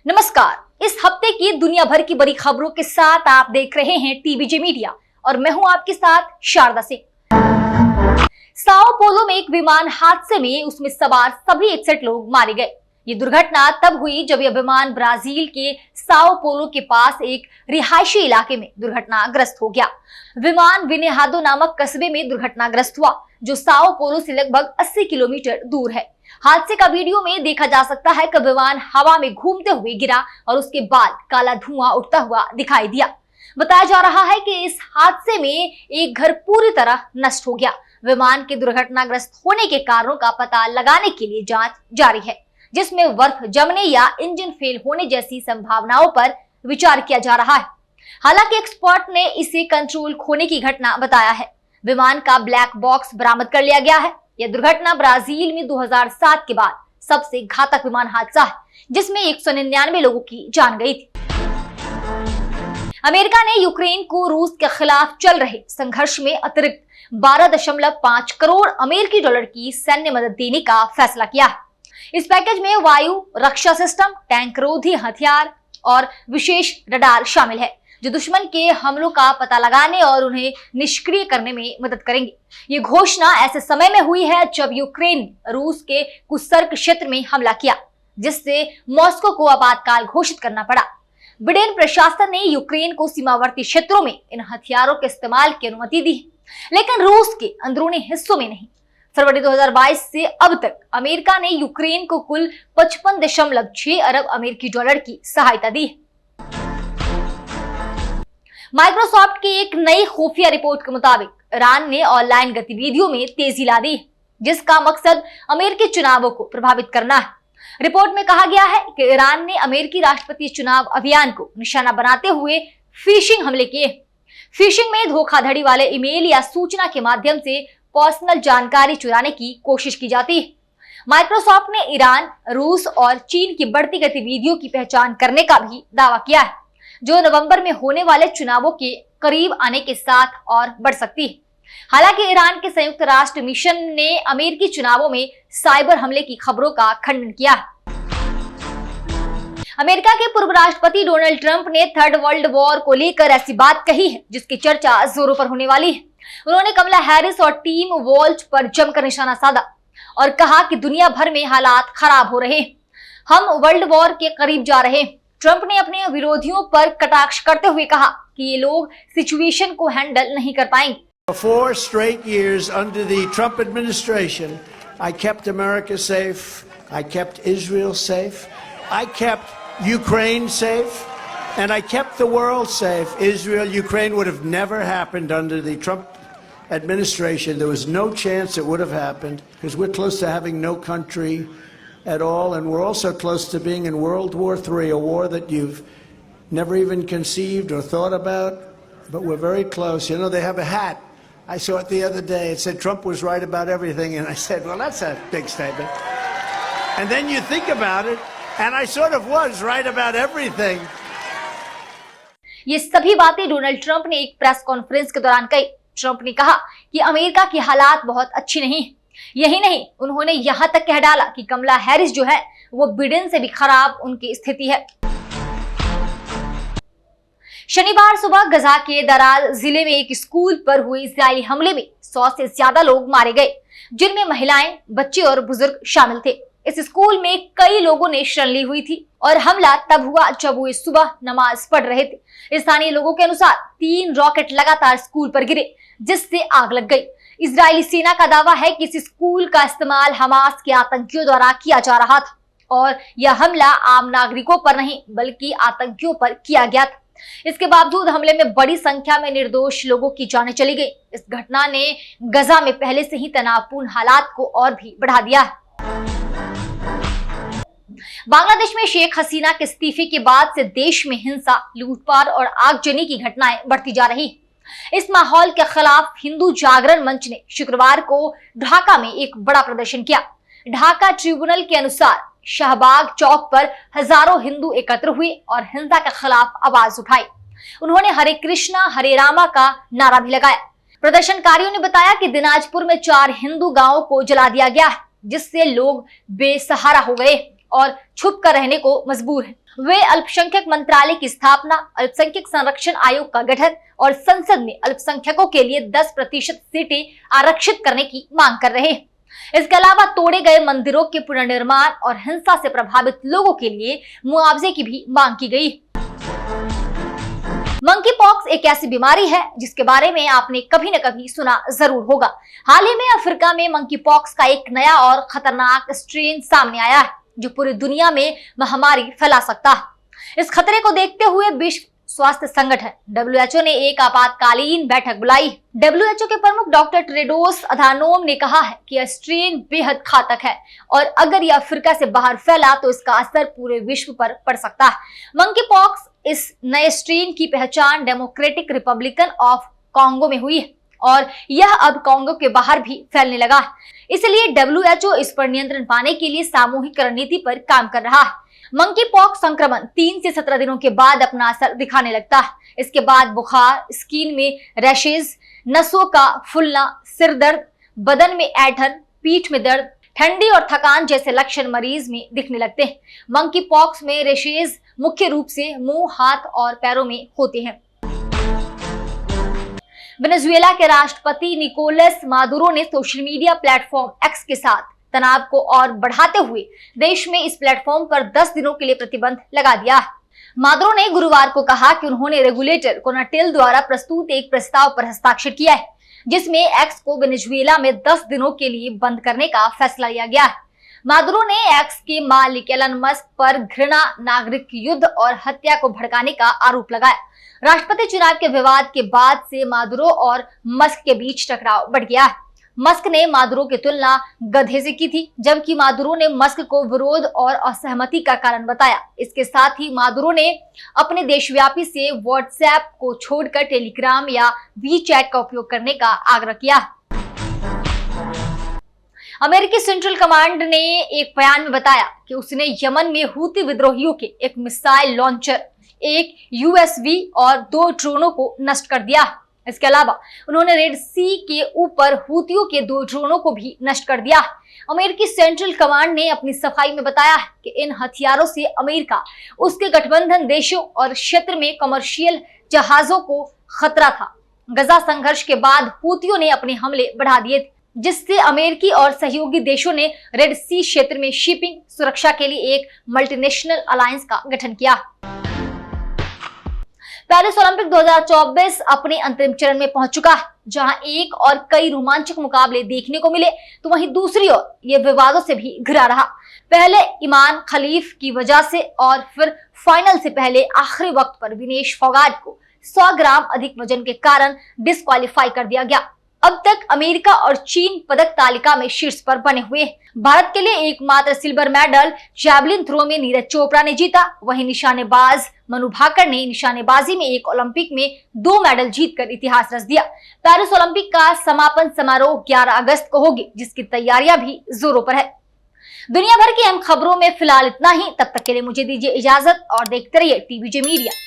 नमस्कार। इस हफ्ते की दुनिया भर की बड़ी खबरों के साथ आप देख रहे हैं टीबीजे मीडिया और मैं हूं आपके साथ शारदा सिंह। साओ पोलो में एक विमान हादसे में उसमें सवार सभी 61 लोग मारे गए। ये दुर्घटना तब हुई जब यह विमान ब्राजील के साओ पोलो के पास एक रिहायशी इलाके में दुर्घटनाग्रस्त हो गया। विमान विनेहादो नामक कस्बे में दुर्घटनाग्रस्त हुआ, जो साओ पोलो से लगभग 80 किलोमीटर दूर है। हादसे का वीडियो में देखा जा सकता है कि विमान हवा में घूमते हुए गिरा और उसके बाद काला धुआं उठता हुआ दिखाई दिया। बताया जा रहा है कि इस हादसे में एक घर पूरी तरह नष्ट हो गया। विमान के दुर्घटनाग्रस्त होने के कारणों का पता लगाने के लिए जांच जारी है, जिसमें बर्फ जमने या इंजन फेल होने जैसी संभावनाओं पर विचार किया जा रहा है। हालांकि एक्सपर्ट ने इसे कंट्रोल खोने की घटना बताया है। विमान का ब्लैक बॉक्स बरामद कर लिया गया है। यह दुर्घटना ब्राजील में 2007 के बाद सबसे घातक विमान हादसा है, जिसमें 199 लोगों की जान गई थी। अमेरिका ने यूक्रेन को रूस के खिलाफ चल रहे संघर्ष में अतिरिक्त 12.5 करोड़ अमेरिकी डॉलर की सैन्य मदद देने का फैसला किया है। इस पैकेज में वायु रक्षा सिस्टम, टैंक रोधी हथियार और विशेष रडार शामिल है, जो दुश्मन के हमलों का पता लगाने और उन्हें निष्क्रिय करने में मदद करेंगे। ये घोषणा ऐसे समय में हुई है जब यूक्रेन ने रूस के कुर्स्क क्षेत्र में हमला किया, जिससे मॉस्को को आपातकाल घोषित करना पड़ा। बिडेन प्रशासन ने यूक्रेन को सीमावर्ती क्षेत्रों में इन हथियारों के इस्तेमाल की अनुमति दी है, लेकिन रूस के अंदरूनी हिस्सों में नहीं। फरवरी 2022 से अब तक अमेरिका ने यूक्रेन को कुल 55.6 अरब अमेरिकी डॉलर की सहायता दी है। माइक्रोसॉफ्ट की एक नई खुफिया रिपोर्ट के मुताबिक ईरान ने ऑनलाइन गतिविधियों में तेजी ला दी है, जिसका मकसद अमेरिकी चुनावों को प्रभावित करना है। रिपोर्ट में कहा गया है कि ईरान ने अमेरिकी राष्ट्रपति चुनाव अभियान को निशाना बनाते हुए फिशिंग हमले किए। फिशिंग में धोखाधड़ी वाले ईमेल या सूचना के माध्यम से पर्सनल जानकारी चुराने की कोशिश की जाती है। माइक्रोसॉफ्ट ने ईरान, रूस और चीन की बढ़ती गतिविधियों की पहचान करने का भी दावा किया है, जो नवंबर में होने वाले चुनावों के करीब आने के साथ और बढ़ सकती है। हालांकि ईरान के संयुक्त राष्ट्र मिशन ने अमेरिकी चुनावों में साइबर हमले की खबरों का खंडन किया है। अमेरिका के पूर्व राष्ट्रपति डोनाल्ड ट्रंप ने थर्ड वर्ल्ड वॉर को लेकर ऐसी बात कही है जिसकी चर्चा जोरों पर होने वाली है। उन्होंने कमला हैरिस और टीम वॉल्च पर जमकर निशाना साधा और कहा कि दुनिया भर में हालात खराब हो रहे हैं, हम वर्ल्ड वॉर के करीब जा रहे हैं। ट्रंप ने अपने विरोधियों पर कटाक्ष करते हुए कहा कि ये लोग सिचुएशन को हैंडल नहीं कर पाएंगे। For 4 straight years under the Trump administration, I kept America safe, I kept Israel safe, I kept Ukraine safe, and I kept the world safe. Israel, Ukraine would have never happened under the Trump administration. There was no chance it would have happened because we're close to having no country at all, and we're also close to being in World War III, a war that you've never even conceived or thought about, but we're very close. You know, they have a hat. I saw it the other day. It said Trump was right about everything, and I said, well, that's a big statement. And then you think about it, and I sort of was right about everything. ये सभी बातें Donald Trump ने एक press conference के दौरान कही। Trump ने कहा कि अमेरिका की हालात बहुत अच्छी नहीं है। यही नहीं, उन्होंने यहां तक कह डाला कि कमला हैरिस जो है वो बिडेन से भी खराब उनकी स्थिति है। शनिवार सुबह गजा के दराल जिले में एक स्कूल पर हुए इजरायली हमले में 100 से ज्यादा लोग मारे गए, जिनमें महिलाएं, बच्चे और बुजुर्ग शामिल थे। इस स्कूल में कई लोगों ने शरण ली हुई थी और हमला तब हुआ जब वो सुबह नमाज पढ़ रहे थे। स्थानीय लोगों के अनुसार 3 रॉकेट लगातार स्कूल पर गिरे, जिससे आग लग गई। इजरायली सेना का दावा है कि इस स्कूल का इस्तेमाल हमास के आतंकियों द्वारा किया जा रहा था और यह हमला आम नागरिकों पर नहीं बल्कि आतंकियों पर किया गया था। इसके बावजूद हमले में बड़ी संख्या में निर्दोष लोगों की जानें चली गई। इस घटना ने गजा में पहले से ही तनावपूर्ण हालात को और भी बढ़ा दिया है। बांग्लादेश में शेख हसीना के इस्तीफे के बाद से देश में हिंसा, लूटपाट और आगजनी की घटनाएं बढ़ती जा रही। इस माहौल के खिलाफ हिंदू जागरण मंच ने शुक्रवार को ढाका में एक बड़ा प्रदर्शन किया। ढाका ट्रिब्यूनल के अनुसार शाहबाग चौक पर हजारों हिंदू एकत्र हुए और हिंसा के खिलाफ आवाज उठाई। उन्होंने हरे कृष्णा हरे रामा का नारा भी लगाया। प्रदर्शनकारियों ने बताया कि दिनाजपुर में 4 हिंदू गांवों को जला दिया गया है, जिससे लोग बेसहारा हो गए और छुप कर रहने को मजबूर हैं। वे अल्पसंख्यक मंत्रालय की स्थापना, अल्पसंख्यक संरक्षण आयोग का गठन और संसद में अल्पसंख्यकों के लिए 10% सीटें आरक्षित करने की मांग कर रहे हैं। इसके अलावा तोड़े गए मंदिरों के पुनर्निर्माण और हिंसा से प्रभावित लोगों के लिए मुआवजे की भी मांग की गई। मंकी पॉक्स एक ऐसी बीमारी है जिसके बारे में आपने कभी न कभी सुना जरूर होगा। हाल ही में अफ्रीका में मंकी पॉक्स का एक नया और खतरनाक स्ट्रेन सामने आया है जो पूरी दुनिया में महामारी फैला सकता है। इस खतरे को देखते हुए विश्व स्वास्थ्य संगठन WHO ने एक आपातकालीन बैठक बुलाई। WHO के प्रमुख डॉक्टर टेड्रोस अधानोम ने कहा है कि यह स्ट्रेन बेहद घातक है और अगर यह अफ्रीका से बाहर फैला तो इसका असर पूरे विश्व पर पड़ सकता है। मंकी पॉक्स इस नए स्ट्रेन की पहचान डेमोक्रेटिक रिपब्लिकन ऑफ कॉन्गो में हुई है और यह अब कॉन्गो के बाहर भी फैलने लगा है। इसलिए WHO इस पर नियंत्रण पाने के लिए सामूहिक रणनीति पर काम कर रहा है। मंकी पॉक्स संक्रमण 3 से 17 दिनों के बाद अपना असर दिखाने लगता है। इसके बाद बुखार, स्किन में रैशेज, नसों का फूलना, सिर दर्द, बदन में ऐंठन, पीठ में दर्द, ठंडी और थकान जैसे लक्षण मरीज में दिखने लगते हैं। मंकी पॉक्स में रैशेज मुख्य रूप से मुंह, हाथ और पैरों में होते हैं। वेनेजुएला के राष्ट्रपति निकोलस मादुरो ने सोशल मीडिया प्लेटफॉर्म एक्स के साथ तनाव को और बढ़ाते हुए देश में इस प्लेटफॉर्म पर 10 दिनों के लिए प्रतिबंध लगा दिया। मादुरो ने गुरुवार को कहा कि उन्होंने रेगुलेटर कोनाटेल द्वारा प्रस्तुत एक प्रस्ताव पर हस्ताक्षर किया है जिसमें एक्स को वेनेजुएला में 10 दिनों के लिए बंद करने का फैसला लिया गया है। मादुरो ने एक्स के मालिक एलन मस्क पर घृणा, नागरिक युद्ध और हत्या को भड़काने का आरोप लगाया। राष्ट्रपति चुनाव के विवाद के बाद से मादुरो और मस्क के बीच टकराव बढ़ गया है। मस्क ने मादुरो की तुलना गधे से की थी, जबकि मादुरो ने मस्क को विरोध और असहमति का कारण बताया। इसके साथ ही मादुरो ने अपने देशव्यापी से व्हाट्सएप को छोड़कर टेलीग्राम या वीचैट का उपयोग करने का आग्रह किया। अमेरिकी सेंट्रल कमांड ने एक बयान में बताया कि उसने यमन में हूती विद्रोहियों के एक मिसाइल लॉन्चर, एक USV और 2 ड्रोनों को नष्ट कर दिया। इसके अलावा उन्होंने रेड सी के ऊपर हूतियों के 2 ड्रोनों को भी नष्ट कर दिया। अमेरिकी सेंट्रल कमांड ने अपनी सफाई में बताया है कि इन हथियारों से अमेरिका, उसके गठबंधन देशों और क्षेत्र में कमर्शियल जहाजों को खतरा था। गजा संघर्ष के बाद हूतियों ने अपने हमले बढ़ा दिए थे, जिससे अमेरिकी और सहयोगी देशों ने रेड सी क्षेत्र में शिपिंग सुरक्षा के लिए एक मल्टीनेशनल अलायंस का गठन किया। पेरिस ओलंपिक 2024 अपने अंतिम चरण में पहुंच चुका है, जहां एक और कई रोमांचक मुकाबले देखने को मिले तो वहीं दूसरी ओर ये विवादों से भी घिरा रहा। पहले ईमान खलीफ की वजह से और फिर फाइनल से पहले आखिरी वक्त पर विनेश फोगाट को 100 ग्राम अधिक वजन के कारण डिस्क्वालीफाई कर दिया गया। अब तक अमेरिका और चीन पदक तालिका में शीर्ष पर बने हुए हैं। भारत के लिए एकमात्र सिल्वर मेडल जैवलिन थ्रो में नीरज चोपड़ा ने जीता। वहीं निशानेबाज मनु भाकर ने निशानेबाजी में एक ओलंपिक में 2 मेडल जीतकर इतिहास रच दिया। पेरिस ओलंपिक का समापन समारोह 11 अगस्त को होगी, जिसकी तैयारियां भी जोरों पर है। दुनिया भर की अहम खबरों में फिलहाल इतना ही। तब तक के लिए मुझे दीजिए इजाजत और देखते रहिए TVJ मीडिया।